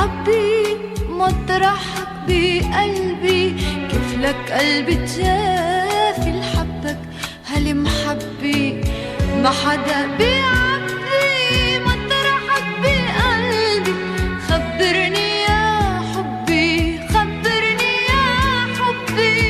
بيعبي مطرحك بقلبي، كيف لك قلبي تجافي الحبك هالمحبي، ما حدا بيعبي مطرحك بقلبي. خبرني يا حبي، خبرني يا حبي.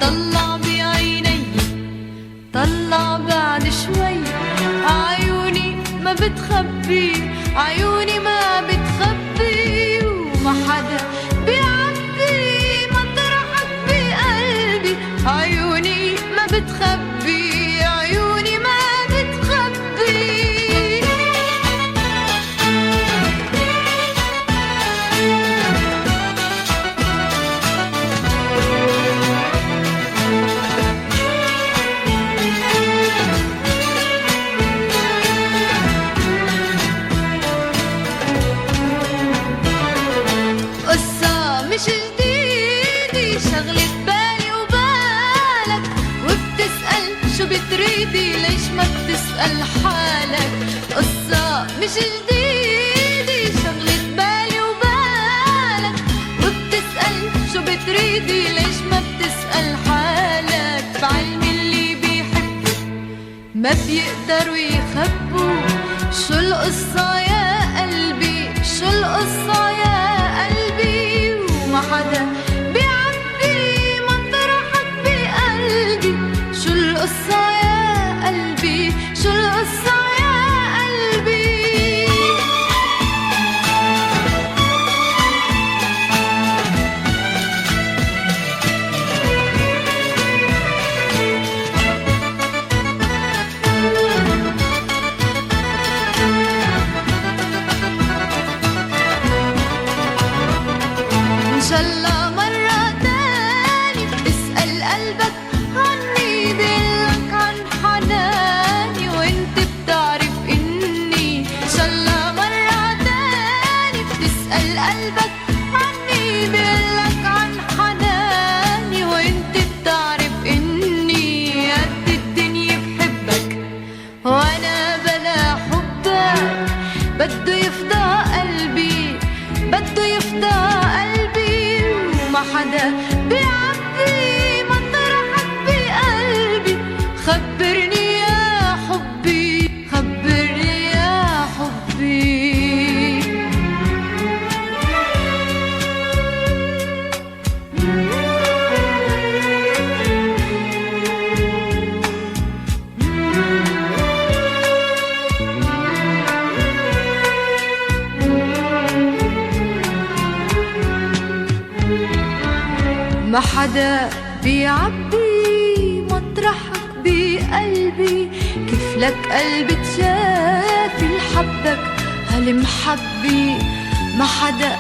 طلع بعيني، طلع بعد شوي، عيوني ما بتخبي، عيوني ما بتخبي، وما حدا بيعبي مطرحك بقلبي. عيوني ما بتخبي، عيوني ما بتخبي. مش جديدي شغلة بالي وبالك، وبتسأل شو بتريدي ليش ما بتسأل حالك. قصة مش جديدي شغلة بالي وبالك، وبتسأل شو بتريدي ليش ما بتسأل حالك. بعلم اللي بيحبوا ما بيقدروا يخبوا، شو القصة يا قلبي، شو القصة يا قلبي. وما حدا بيعبي مطرحك بقلبي، شو القصة يا قلبي، شو القصة يا قلبي. إن شاء الله مرة تاني بتسأل قلبك عني، بقلك عن حناني وانت بتعرف إني. إن شاء الله مرة تاني بتسأل قلبك عني، بقلك عن حناني وانت بتعرف إني. قد الدنيا بحبك وأنا بلا حبك، بده يفضى قلبي، بده يفضى قلبي. وما حدا بيعبي مطرحك بقلبي. خبرني يا حبي، خبرني يا حبي. ما حدا بيعبي مطرحك بقلبي، كيف لك قلبي تجافي الحبك هالمحبي. ما حدا